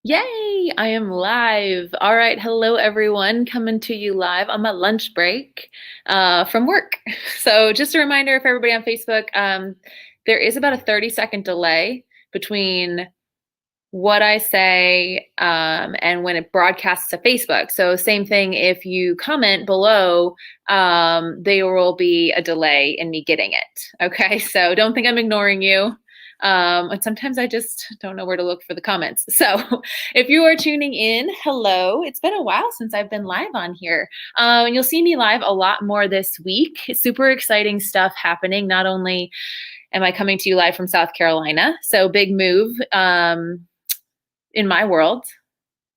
Yay! I am live. All right. Hello, everyone. Coming to you live on my lunch break from work. So, just a reminder for everybody on Facebook, there is about a 30-second delay between what I say and when it broadcasts to Facebook. So, same thing if you comment below, there will be a delay in me getting it. Okay. So, don't think I'm ignoring you. And sometimes I just don't know where to look for the comments. So if you are tuning in, hello. It's been a while since I've been live on here. And you'll see me live a lot more this week. Super exciting stuff happening. Not only am I coming to you live from South Carolina, so big move in my world.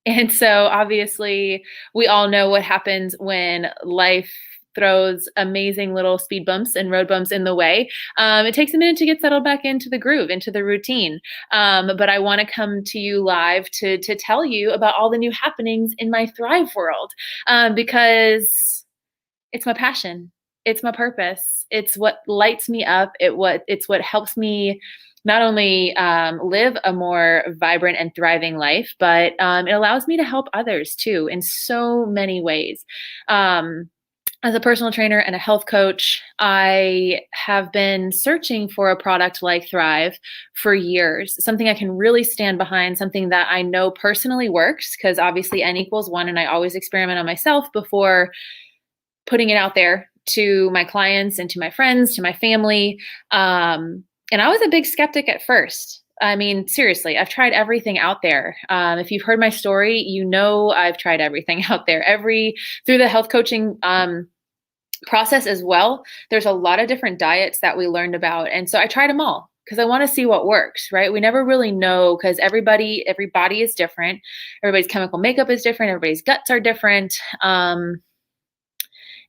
And so obviously, we all know what happens when life throws amazing little speed bumps and road bumps in the way. It takes a minute to get settled back into the groove, into the routine. But I want to come to you live to tell you about all the new happenings in my Thrive world because it's my passion. It's my purpose. It's what lights me up. It's what helps me not only live a more vibrant and thriving life, but it allows me to help others too in so many ways. As a personal trainer and a health coach, I have been searching for a product like Thrive for years, something I can really stand behind, something that I know personally works, because obviously N equals one, and I always experiment on myself before putting it out there to my clients and to my friends, to my family. And I was a big skeptic at first. I mean, seriously, I've tried everything out there. If you've heard my story, you know I've tried everything out there. Through the health coaching process as well, there's a lot of different diets that we learned about. And so I tried them all because I want to see what works, right? We never really know because every body is different. Everybody's chemical makeup is different. Everybody's guts are different. And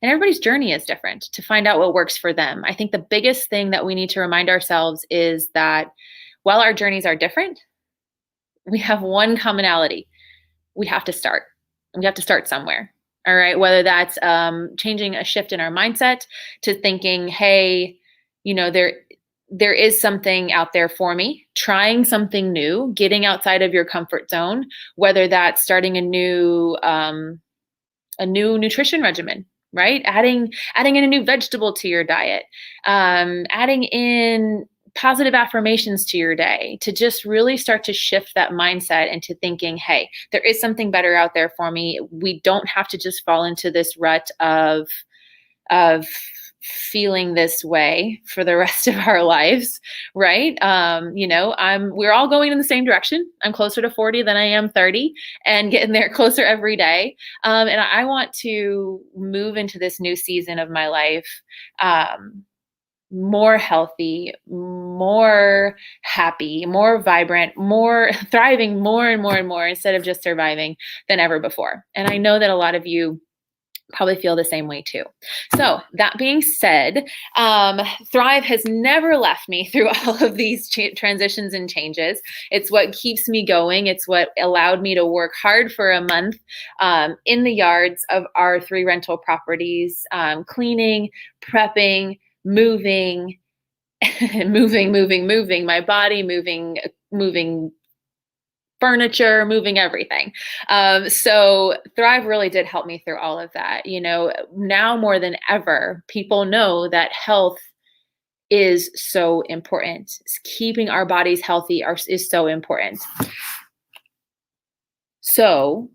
everybody's journey is different to find out what works for them. I think the biggest thing that we need to remind ourselves is that while our journeys are different, we have one commonality. We have to start. We have to start somewhere. All right. Whether that's changing a shift in our mindset to thinking, hey, there is something out there for me, trying something new, getting outside of your comfort zone, whether that's starting a new nutrition regimen, right? Adding in a new vegetable to your diet, adding in positive affirmations to your day to just really start to shift that mindset into thinking, hey, there is something better out there for me. We don't have to just fall into this rut of feeling this way for the rest of our lives, right? We're all going in the same direction. I'm closer to 40 than I am 30 and getting there closer every day. And I want to move into this new season of my life more healthy, more happy, more vibrant, more thriving, more and more and more instead of just surviving than ever before. And I know that a lot of you probably feel the same way too. So that being said, Thrive has never left me through all of these transitions and changes. It's what keeps me going. It's what allowed me to work hard for a month in the yards of our 3 rental properties, cleaning, prepping, moving, moving, my body moving furniture, moving everything. So Thrive really did help me through all of that. Now more than ever, people know that health is so important. Keeping our bodies healthy is so important. So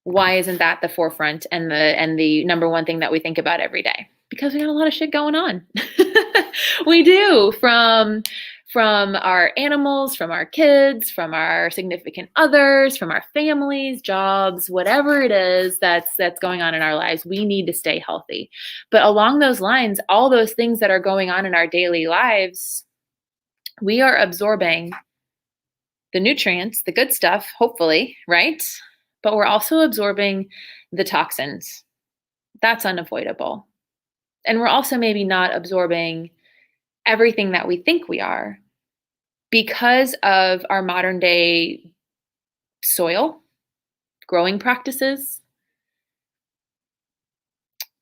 why isn't that the forefront and the number one thing that we think about every day? Because we got a lot of shit going on. We do, from our animals, from our kids, from our significant others, from our families, jobs, whatever it is that's going on in our lives, we need to stay healthy. But along those lines, all those things that are going on in our daily lives, we are absorbing the nutrients, the good stuff, hopefully, right? But we're also absorbing the toxins. That's unavoidable. And we're also maybe not absorbing everything that we think we are because of our modern day soil, growing practices,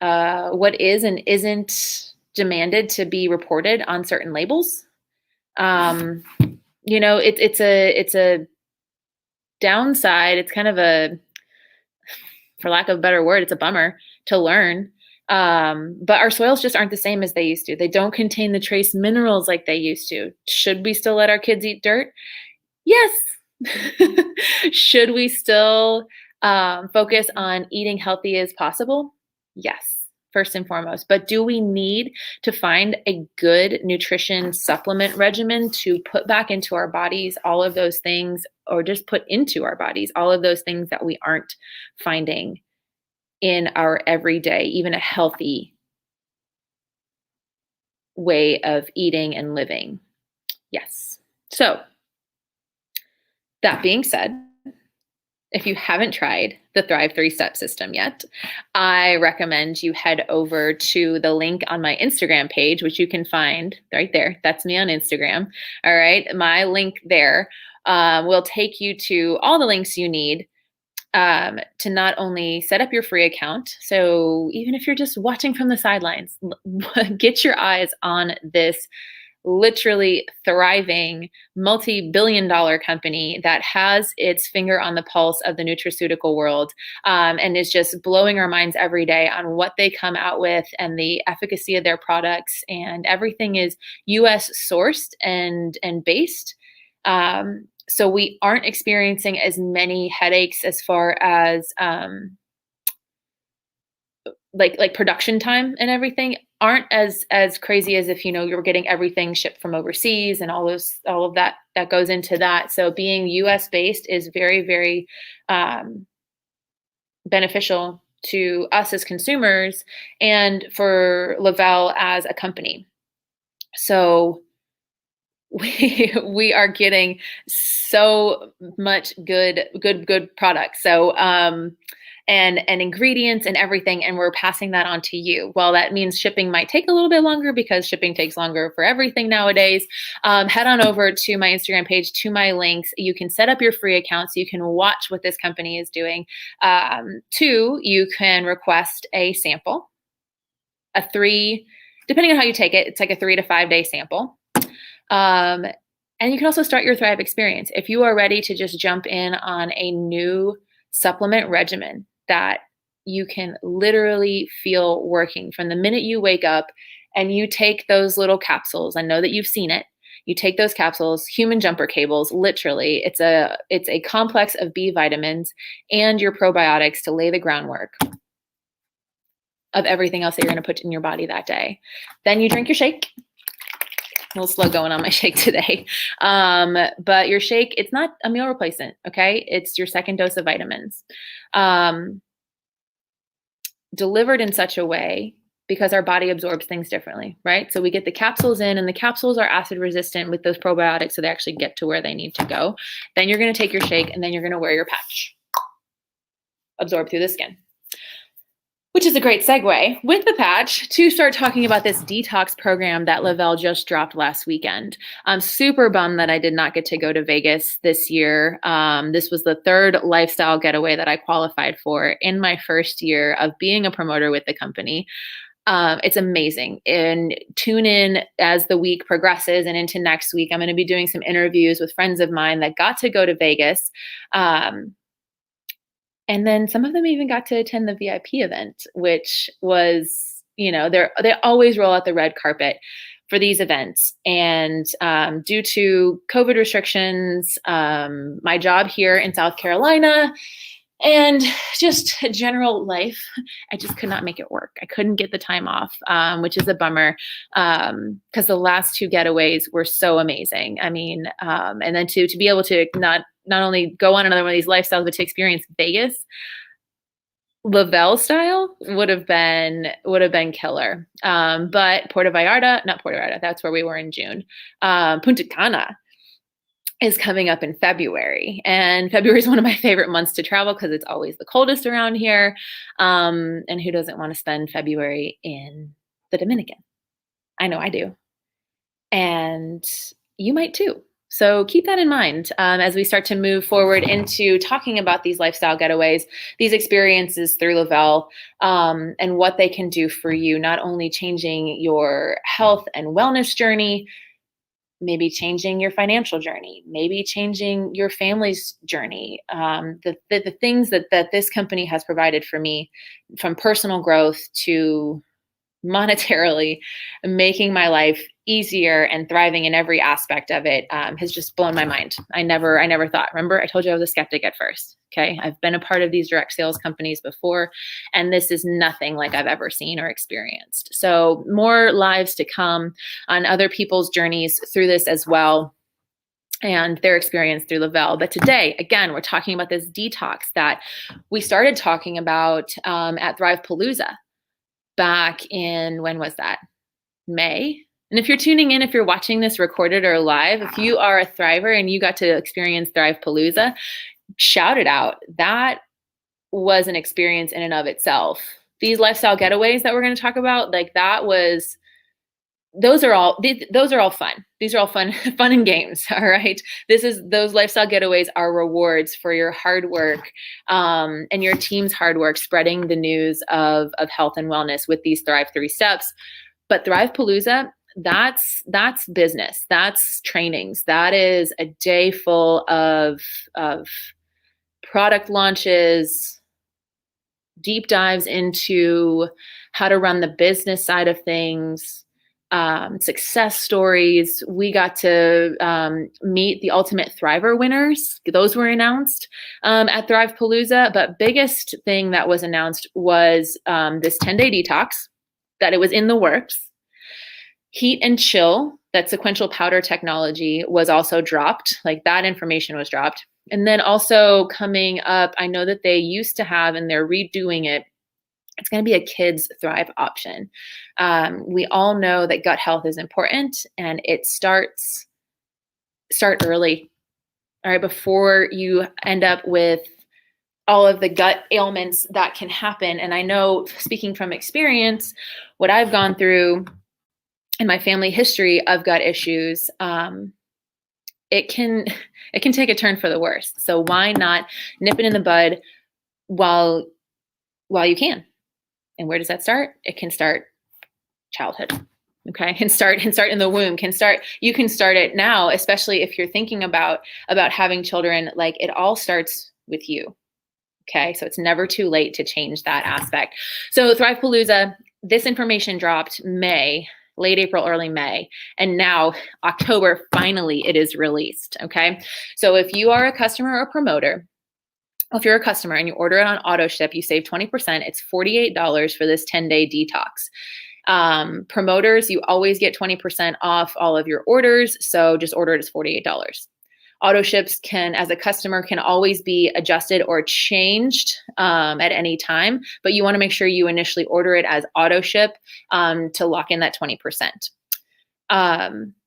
what is and isn't demanded to be reported on certain labels. It's a downside, it's kind of for lack of a better word, it's a bummer to learn. But our soils just aren't the same as they used to. They don't contain the trace minerals like they used to. Should we still let our kids eat dirt? Yes. Should we still focus on eating healthy as possible? Yes, first and foremost. But do we need to find a good nutrition supplement regimen to put back into our bodies all of those things, or just put into our bodies all of those things that we aren't finding in our everyday, even a healthy way of eating and living? Yes. So, that being said, if you haven't tried the Thrive 3-step system yet, I recommend you head over to the link on my Instagram page, which you can find right there. That's me on Instagram. All right. My link there will take you to all the links you need to not only set up your free account. So even if you're just watching from the sidelines, get your eyes on this literally thriving multi-billion-dollar company that has its finger on the pulse of the nutraceutical world, and is just blowing our minds every day on what they come out with and the efficacy of their products, and everything is US sourced and based. So we aren't experiencing as many headaches as far as like production time and everything aren't as crazy as if, you're getting everything shipped from overseas and all of that goes into that. So being US based is very, very beneficial to us as consumers and for Lavelle as a company. So we are getting so much good products. So and ingredients and everything, and we're passing that on to you. Well, that means shipping might take a little bit longer because shipping takes longer for everything nowadays. Head on over to my Instagram page, to my links. You can set up your free account so you can watch what this company is doing. 2, you can request a sample, depending on how you take it, it's like a 3 to 5 day sample. And you can also start your Thrive experience. If you are ready to just jump in on a new supplement regimen that you can literally feel working from the minute you wake up and you take those little capsules, I know that you've seen it. You take those capsules, human jumper cables, literally, it's a complex of B vitamins and your probiotics to lay the groundwork of everything else that you're going to put in your body that day. Then you drink your shake. A little slow going on my shake today. But your shake, it's not a meal replacement, okay? It's your second dose of vitamins. Delivered in such a way because our body absorbs things differently, right? So we get the capsules in, and the capsules are acid resistant with those probiotics, so they actually get to where they need to go. Then you're going to take your shake, and then you're going to wear your patch. Absorb through the skin. Which is a great segue with the patch to start talking about this detox program that Lavelle just dropped last weekend. I'm super bummed that I did not get to go to Vegas this year. This was the 3rd lifestyle getaway that I qualified for in my first year of being a promoter with the company. It's amazing. And tune in as the week progresses and into next week. I'm going to be doing some interviews with friends of mine that got to go to Vegas. And then some of them even got to attend the VIP event, which was, they always roll out the red carpet for these events. And due to COVID restrictions, my job here in South Carolina, and just general life, I just could not make it work. I couldn't get the time off, which is a bummer because the last 2 getaways were so amazing. I mean, and then to be able to not only go on another one of these lifestyles, but to experience Vegas, Lavelle style would have been killer. But not Puerto Vallarta, that's where we were in June. Punta Cana is coming up in February, and February is one of my favorite months to travel because it's always the coldest around here. And who doesn't want to spend February in the Dominican? I know I do. And you might too. So keep that in mind as we start to move forward into talking about these lifestyle getaways, these experiences through Lavelle, and what they can do for you, not only changing your health and wellness journey, maybe changing your financial journey, maybe changing your family's journey. The things that this company has provided for me, from personal growth to monetarily, making my life easier and thriving in every aspect of it, has just blown my mind. I never thought. Remember, I told you I was a skeptic at first. Okay, I've been a part of these direct sales companies before, and this is nothing like I've ever seen or experienced. So more lives to come on other people's journeys through this as well, and their experience through Lavelle. But today, again, we're talking about this detox that we started talking about at Thrive Palooza back in, when was that? May. And if you're tuning in, if you're watching this recorded or live, if you are a Thriver and you got to experience Thrive Palooza, shout it out. That was an experience in and of itself. These lifestyle getaways that we're going to talk about, like that was, those are all fun. These are all fun and games. All right. Those lifestyle getaways are rewards for your hard work, and your team's hard work, spreading the news of health and wellness with these Thrive 3 steps. But Thrive Palooza, that's business. That's trainings. That is a day full of product launches, deep dives into how to run the business side of things, success stories. We got to meet the Ultimate Thriver winners. Those were announced at Thrive Palooza. But biggest thing that was announced was this 10-day detox, that it was in the works. Heat and chill, that sequential powder technology, was also dropped. Like, that information was dropped. And then also coming up, I know that they used to have, and they're redoing it, it's going to be a kids Thrive option. We all know that gut health is important, and it start early. All right, before you end up with all of the gut ailments that can happen. And I know, speaking from experience, what I've gone through in my family history of gut issues, it can take a turn for the worse. So why not nip it in the bud while you can? And where does that start? It can start childhood. Okay, and start in the womb. You can start it now, especially if you're thinking about having children. Like, it all starts with you. Okay, so it's never too late to change that aspect. So Thrive Palooza, this information dropped late April, early May, and now October, finally it is released. Okay, so if you are a customer or promoter, if you're a customer and you order it on auto ship, you save 20%. It's $48 for this 10-day detox. Promoters, you always get 20% off all of your orders, so just order it as $48. Auto ships as a customer, can always be adjusted or changed at any time, but you want to make sure you initially order it as auto ship to lock in that 20%.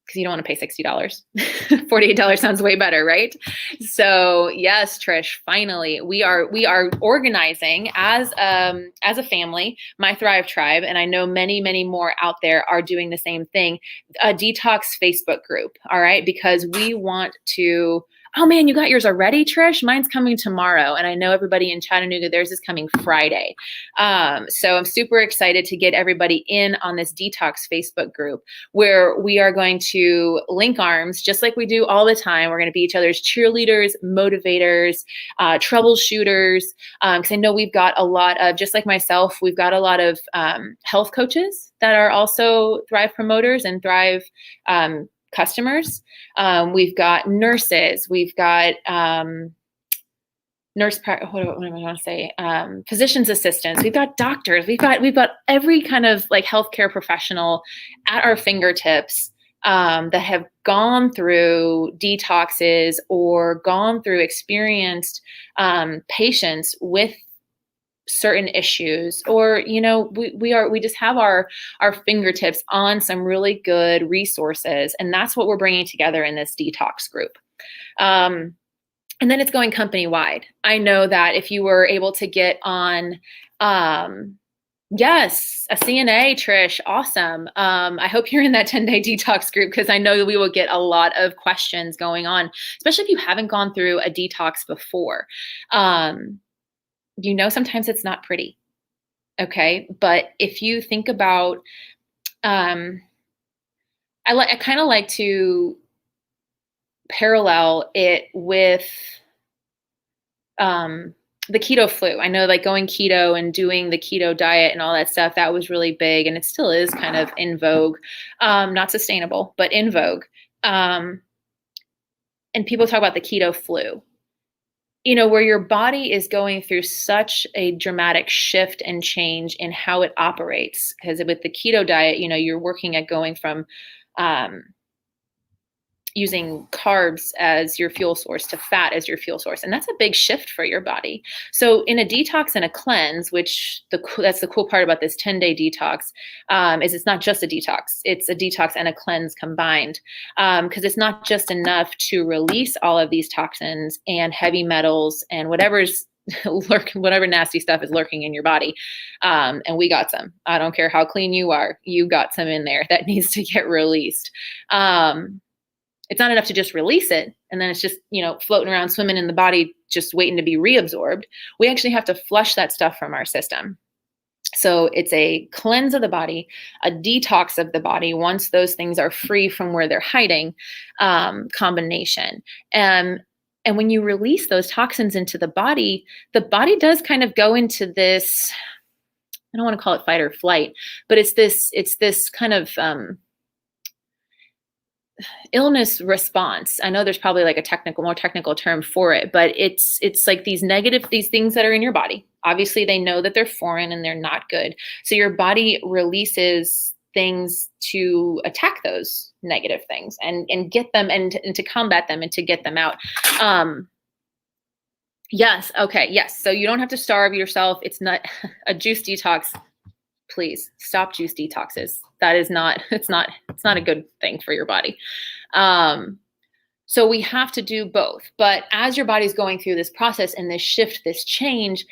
Because you don't want to pay $60. $48 sounds way better, right? So yes, Trish, finally we are organizing as a family, my Thrive Tribe, and I know many more out there are doing the same thing, a detox Facebook group. All right, because we want to. Oh man, you got yours already, Trish? Mine's coming tomorrow. And I know everybody in Chattanooga, theirs is coming Friday. So I'm super excited to get everybody in on this detox Facebook group, where we are going to link arms just like we do all the time. We're going to be each other's cheerleaders, motivators, troubleshooters. Because I know we've got a lot of, just like myself, we've got a lot of health coaches that are also Thrive promoters and Thrive customers. We've got nurses, we've got physician's assistants, we've got doctors, we've got every kind of like healthcare professional at our fingertips that have gone through detoxes or gone through experienced patients with certain issues, or we just have our fingertips on some really good resources, and that's what we're bringing together in this detox group. And then it's going company wide. I know that if you were able to get on yes, a CNA, Trish, awesome. I hope you're in that 10-day detox group, because I know we will get a lot of questions going on, especially if you haven't gone through a detox before. Sometimes it's not pretty. Okay. But if you think about, I kind of like to parallel it with the keto flu. I know, like, going keto and doing the keto diet and all that stuff, that was really big, and it still is kind of in vogue. Not sustainable, but in vogue. Um, and people talk about the keto flu, where your body is going through such a dramatic shift and change in how it operates. Because with the keto diet, you're working at going from um, using carbs as your fuel source to fat as your fuel source. And that's a big shift for your body. So in a detox and a cleanse, which that's the cool part about this 10-day detox, is it's not just a detox. It's a detox and a cleanse combined, because it's not just enough to release all of these toxins and heavy metals and whatever's whatever nasty stuff is lurking in your body. And we got some. I don't care how clean you are. You got some in there that needs to get released. It's not enough to just release it and then it's just, floating around, swimming in the body, just waiting to be reabsorbed. We actually have to flush that stuff from our system. So it's a cleanse of the body, a detox of the body once those things are free from where they're hiding, combination. And when you release those toxins into the body does kind of go into this, I don't want to call it fight or flight, but it's this kind of illness response. I know there's probably like a more technical term for it, but it's like these things that are in your body. Obviously, they know that they're foreign and they're not good. So your body releases things to attack those negative things and get them and to combat them and to get them out. Yes. Okay. Yes. So you don't have to starve yourself. It's not a juice detox. Please stop juice detoxes. That is not, it's not a good thing for your body. So we have to do both. But as your body's going through this process and this shift, this change,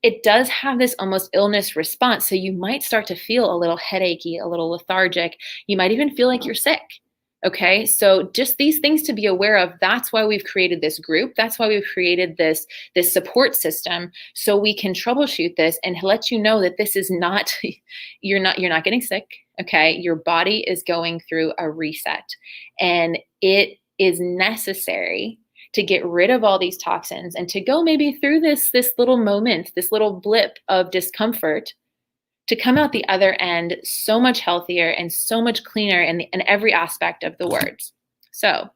it does have this almost illness response. So you might start to feel a little headachy, a little lethargic. You might even feel like you're sick. Okay, so just these things to be aware of. That's why we've created this group. That's why we've created this support system, so we can troubleshoot this and let you know that this is not, you're not getting sick. Okay, your body is going through a reset, and it is necessary to get rid of all these toxins and to go maybe through this little moment, this little blip of discomfort, to come out the other end so much healthier and so much cleaner in every aspect of the words. So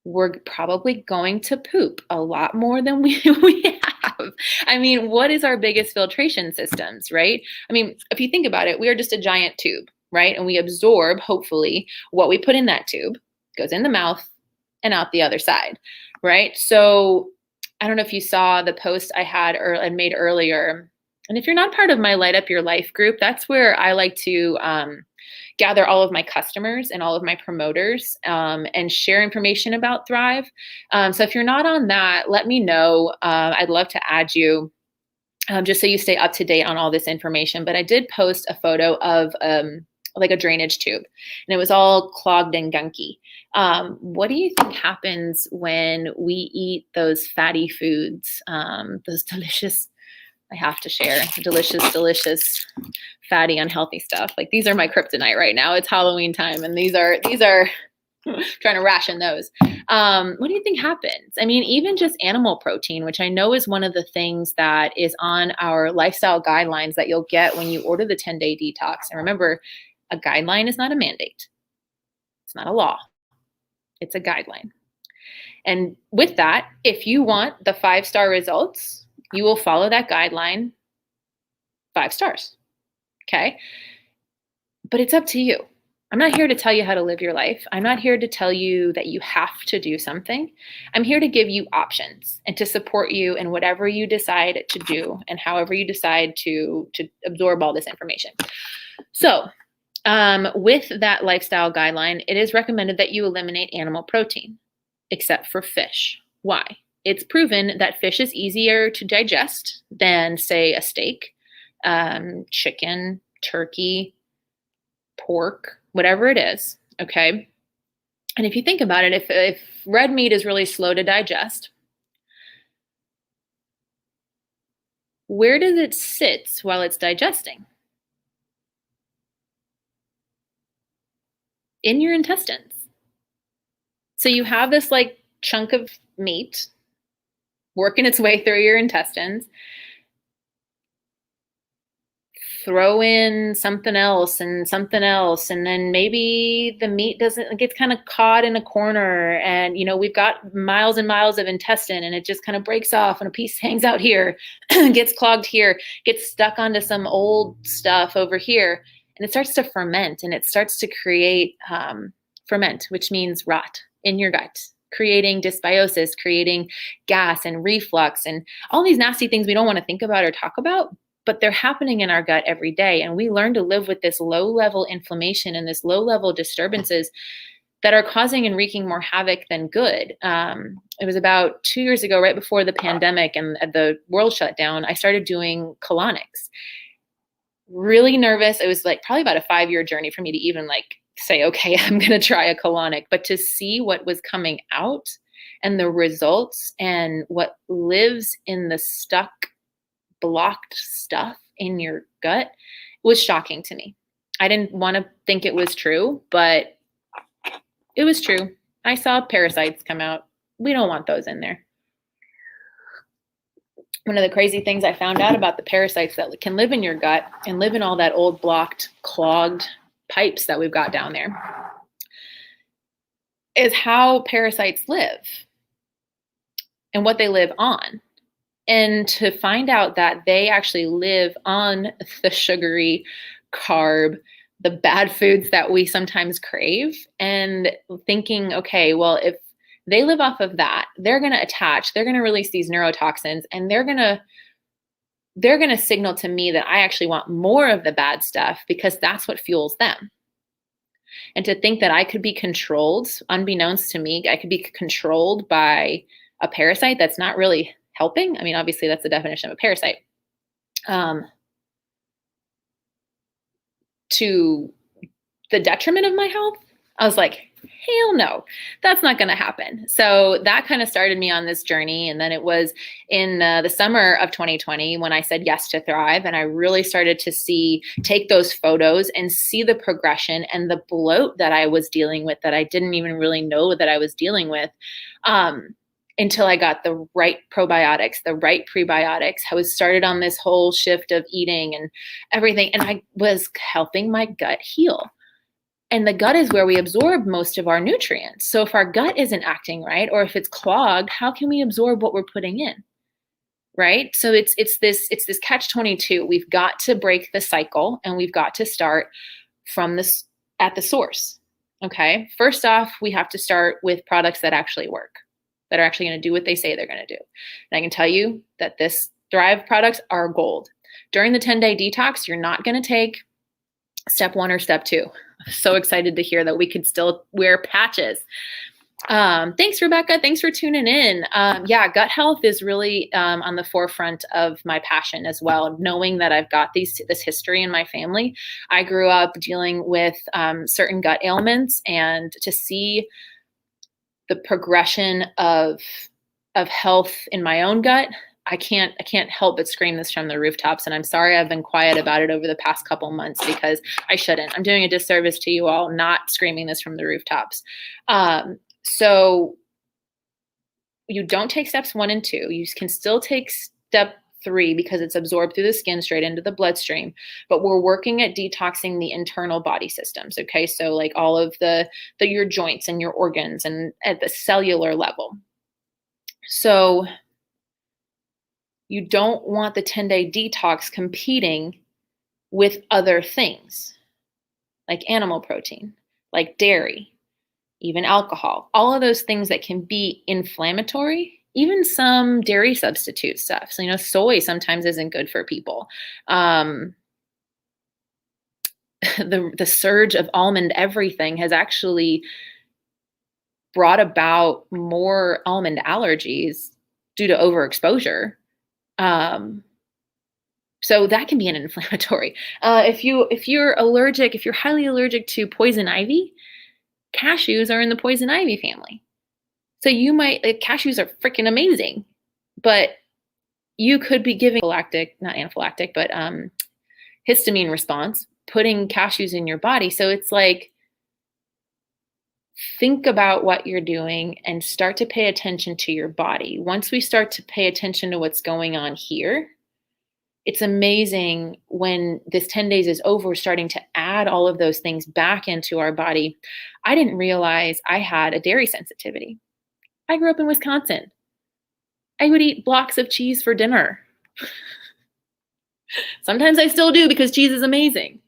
we're probably going to poop a lot more than we have. I mean, what is our biggest filtration systems, right? I mean, if you think about it, we are just a giant tube, right? And we absorb, hopefully, what we put in that tube goes in the mouth and out the other side, right? So I don't know if you saw the post I had made earlier. And if you're not part of my Light Up Your Life group, that's where I like to gather all of my customers and all of my promoters and share information about Thrive. So if you're not on that, let me know. I'd love to add you just so you stay up to date on all this information. But I did post a photo of like a drainage tube, and it was all clogged and gunky. What do you think happens when we eat those fatty foods, those delicious, I have to share, delicious, fatty, unhealthy stuff? Like, these are my kryptonite right now. It's Halloween time, and these are trying to ration those. What do you think happens? I mean, even just animal protein, which I know is one of the things that is on our lifestyle guidelines that you'll get when you order the 10-day detox. And remember, a guideline is not a mandate. It's not a law. It's a guideline. And with that, if you want the 5-star results, you will follow that guideline 5 stars. Okay. But it's up to you. I'm not here to tell you how to live your life. I'm not here to tell you that you have to do something. I'm here to give you options and to support you in whatever you decide to do and however you decide to absorb all this information. So with that lifestyle guideline, it is recommended that you eliminate animal protein, except for fish. Why? It's proven that fish is easier to digest than, say, a steak, chicken, turkey, pork, whatever it is, okay? And if you think about it, if red meat is really slow to digest, where does it sit while it's digesting? In your intestines. So you have this like chunk of meat working its way through your intestines. Throw in something else, and then maybe the meat doesn't, gets kind of caught in a corner, and we've got miles and miles of intestine, and it just kind of breaks off, and a piece hangs out here, gets clogged here, gets stuck onto some old stuff over here, and it starts to ferment, and it starts to create ferment, which means rot in your gut, creating dysbiosis, creating gas and reflux and all these nasty things we don't want to think about or talk about, but they're happening in our gut every day. And we learn to live with this low-level inflammation and this low-level disturbances that are causing and wreaking more havoc than good. It was about 2 years ago, right before the pandemic and the world shut down, I started doing colonics. Really nervous. It was like probably about a 5-year journey for me to even like say, okay, I'm going to try a colonic, but to see what was coming out and the results and what lives in the stuck, blocked stuff in your gut was shocking to me. I didn't want to think it was true, but it was true. I saw parasites come out. We don't want those in there. One of the crazy things I found out about the parasites that can live in your gut and live in all that old blocked, clogged pipes that we've got down there is how parasites live and what they live on. And to find out that they actually live on the sugary, carb, the bad foods that we sometimes crave, and thinking, okay, well, if they live off of that, they're going to attach, they're going to release these neurotoxins, and they're going to signal to me that I actually want more of the bad stuff because that's what fuels them. And to think that I could be controlled, unbeknownst to me, I could be controlled by a parasite that's not really helping. I mean, obviously that's the definition of a parasite. To the detriment of my health, I was like, hell no, that's not going to happen. So that kind of started me on this journey. And then it was in the summer of 2020 when I said yes to Thrive. And I really started to take those photos and see the progression and the bloat that I was dealing with that I didn't even really know that I was dealing with. Until I got the right probiotics, the right prebiotics. I was started on this whole shift of eating and everything. And I was helping my gut heal. And the gut is where we absorb most of our nutrients. So if our gut isn't acting right, or if it's clogged, how can we absorb what we're putting in? Right? So it's this catch-22. We've got to break the cycle, and we've got to start from this at the source. Okay. First off, we have to start with products that actually work, that are actually going to do what they say they're going to do. And I can tell you that this Thrive products are gold. During the 10-day detox, you're not going to take step 1 or step 2. I'm so excited to hear that we could still wear patches. Thanks, Rebecca. Thanks for tuning in. Yeah, gut health is really on the forefront of my passion as well. Knowing that I've got this history in my family. I grew up dealing with certain gut ailments, and to see the progression of health in my own gut, I can't help but scream this from the rooftops. And I'm sorry I've been quiet about it over the past couple months because I shouldn't. I'm doing a disservice to you all not screaming this from the rooftops. So you don't take steps 1 and 2. You can still take step 3 because it's absorbed through the skin straight into the bloodstream, but we're working at detoxing the internal body systems. Okay. So like all of your joints and your organs and at the cellular level. So you don't want the 10-day detox competing with other things like animal protein, like dairy, even alcohol, all of those things that can be inflammatory, even some dairy substitute stuff. So, soy sometimes isn't good for people. The surge of almond everything has actually brought about more almond allergies due to overexposure. So that can be an inflammatory. If you're highly allergic to poison ivy, cashews are in the poison ivy family. So cashews are freaking amazing, but you could be giving not anaphylactic, but histamine response, putting cashews in your body. So it's like think about what you're doing and start to pay attention to your body. Once we start to pay attention to what's going on here, it's amazing when this 10 days is over, starting to add all of those things back into our body. I didn't realize I had a dairy sensitivity. I grew up in Wisconsin. I would eat blocks of cheese for dinner. Sometimes I still do because cheese is amazing.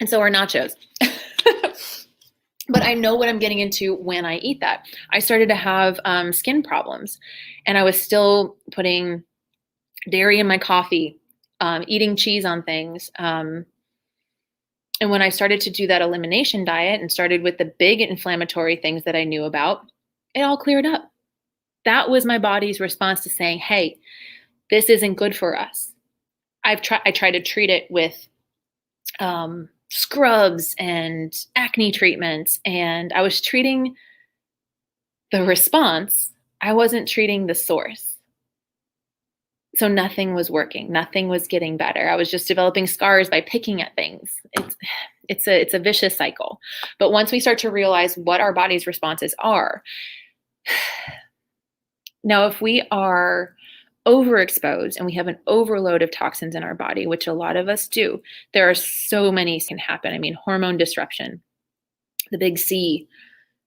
And so are nachos. But I know what I'm getting into when I eat that. I started to have skin problems, and I was still putting dairy in my coffee, eating cheese on things. And when I started to do that elimination diet and started with the big inflammatory things that I knew about, it all cleared up. That was my body's response to saying, hey, this isn't good for us. I tried to treat it with scrubs and acne treatments, and I was treating the response. I wasn't treating the source. So nothing was working. Nothing was getting better. I was just developing scars by picking at things. It's a vicious cycle. But once we start to realize what our body's responses are, now if we are overexposed and we have an overload of toxins in our body, which a lot of us do, there are so many can happen. I mean, hormone disruption, the big C,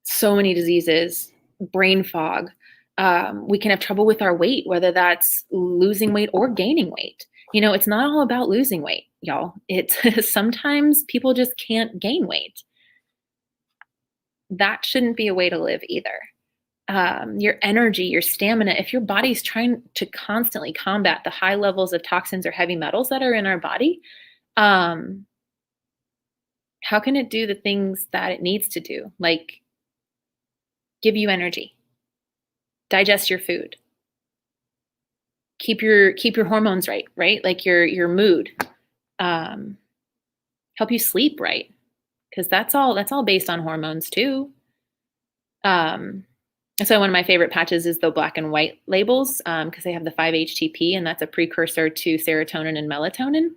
so many diseases, brain fog. We can have trouble with our weight, whether that's losing weight or gaining weight. You know, it's not all about losing weight, y'all. It's sometimes people just can't gain weight. That shouldn't be a way to live either. Your energy, your stamina, if your body's trying to constantly combat the high levels of toxins or heavy metals that are in our body, how can it do the things that it needs to do? Like give you energy, digest your food, keep your hormones right? Like your mood, help you sleep right. Because that's all based on hormones too. So one of my favorite patches is the black and white labels because they have the 5-HTP, and that's a precursor to serotonin and melatonin.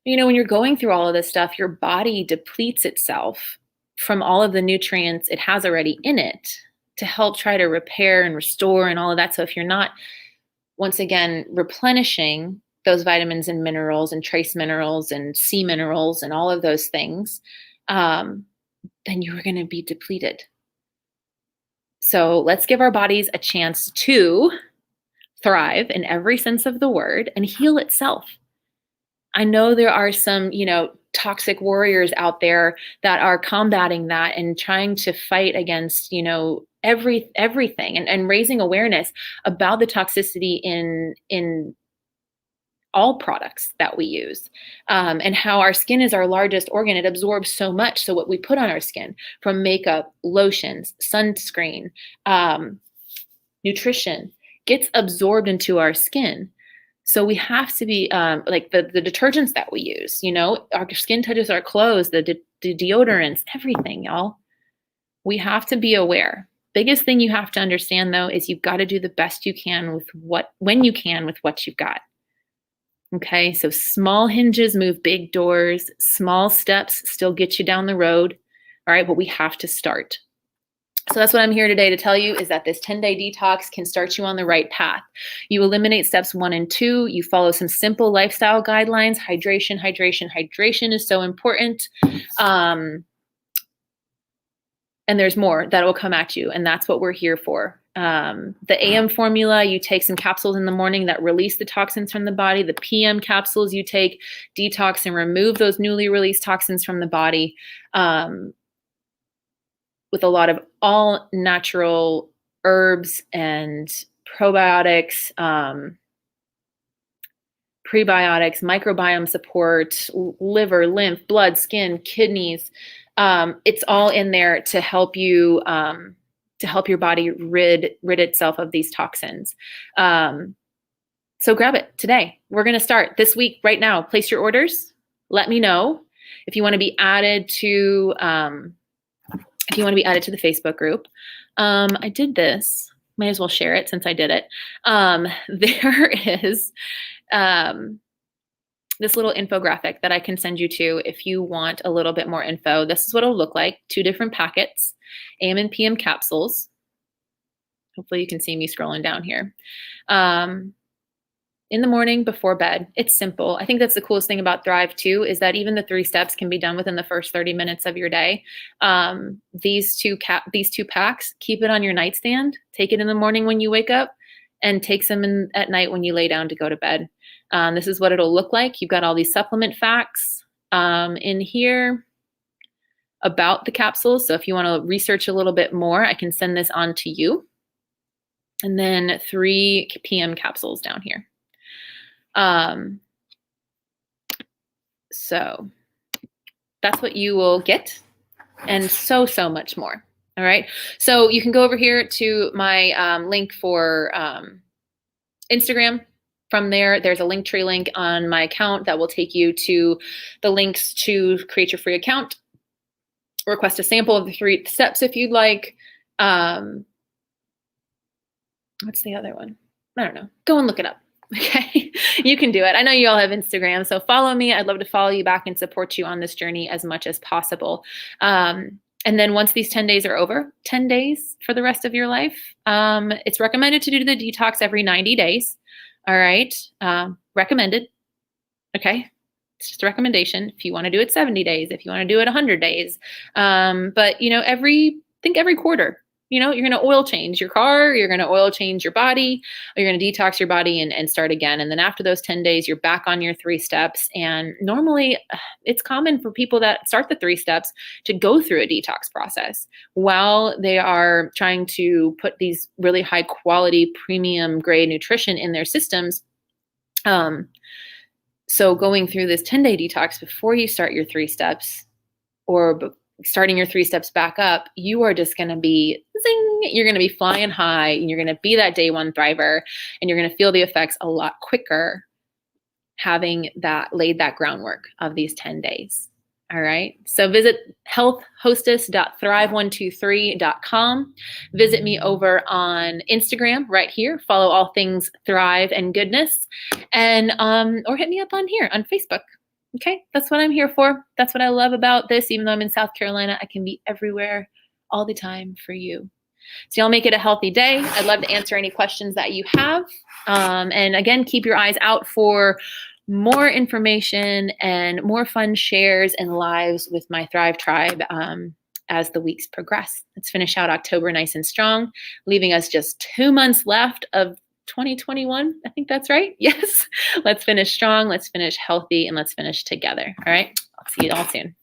You know, when you're going through all of this stuff, your body depletes itself from all of the nutrients it has already in it to help try to repair and restore and all of that. So if you're not, once again, replenishing those vitamins and minerals and trace minerals and C minerals and all of those things, then you're going to be depleted. So let's give our bodies a chance to thrive in every sense of the word and heal itself. I know there are some, toxic warriors out there that are combating that and trying to fight against, everything and raising awareness about the toxicity in all products that we use, and how our skin is our largest organ. It absorbs so much. So what we put on our skin, from makeup, lotions, sunscreen, nutrition, gets absorbed into our skin. So we have to be like the detergents that we use, our skin touches our clothes, the deodorants, everything, y'all. We have to be aware. Biggest thing you have to understand, though, is you've got to do the best you can when you can with what you've got. Okay, so small hinges move big doors. Small steps still get you down the road. All right, but we have to start. So that's what I'm here today to tell you, is that this 10-day detox can start you on the right path. You eliminate steps 1 and 2. You follow some simple lifestyle guidelines. Hydration is so important. And there's more that will come at you, and that's what we're here for. The AM formula, you take some capsules in the morning that release the toxins from the body. The PM capsules, you take detox and remove those newly released toxins from the body, with a lot of all natural herbs and probiotics, prebiotics, microbiome support, liver, lymph, blood, skin, kidneys. It's all in there to help you, to help your body rid itself of these toxins. So grab it today. We're going to start this week right now. Place your orders. Let me know if you want to be added to, the Facebook group. I did this. Might as well share it since I did it. There is this little infographic that I can send you to if you want a little bit more info. This is what it'll look like. 2 different packets, AM and PM capsules. Hopefully you can see me scrolling down here. In the morning before bed. It's simple. I think that's the coolest thing about Thrive too, is that even the 3 steps can be done within the first 30 minutes of your day. These two packs, keep it on your nightstand, take it in the morning when you wake up, and take some in at night when you lay down to go to bed. This is what it'll look like. You've got all these supplement facts in here about the capsules. So if you want to research a little bit more, I can send this on to you. And then 3 PM capsules down here. So that's what you will get, and so much more. All right. So you can go over here to my link for Instagram. From there, there's a Linktree link on my account that will take you to the links to create your free account, request a sample of the 3 steps if you'd like. What's the other one? I don't know. Go and look it up. Okay, you can do it. I know you all have Instagram, so follow me. I'd love to follow you back and support you on this journey as much as possible. And then once these 10 days are over, 10 days for the rest of your life, it's recommended to do the detox every 90 days. All right, recommended. Okay, it's just a recommendation. If you want to do it 70 days, if you want to do it 100 days, but you know, every quarter. You know, you're going to oil change your car, you're going to oil change your body, or you're going to detox your body and start again. And then after those 10 days, you're back on your 3 steps. And normally it's common for people that start the 3 steps to go through a detox process while they are trying to put these really high quality premium grade nutrition in their systems. So going through this 10-day detox before you start your 3 steps, or starting your 3 steps back up, you are just going to be zing, you're going to be flying high, and you're going to be that day 1 thriver, and you're going to feel the effects a lot quicker having that laid that groundwork of these 10 days. All right. So visit healthhostess.thrive123.com. Visit me over on Instagram right here. Follow all things Thrive and Goodness, and or hit me up on here on Facebook. Okay, that's what I'm here for. That's what I love about this. Even though I'm in South Carolina, I can be everywhere all the time for you. So y'all make it a healthy day. I'd love to answer any questions that you have. And again, keep your eyes out for more information and more fun shares and lives with my Thrive Tribe as the weeks progress. Let's finish out October nice and strong, leaving us just 2 months left of 2021. I think that's right. Yes. Let's finish strong. Let's finish healthy, and let's finish together. All right. I'll see you all soon.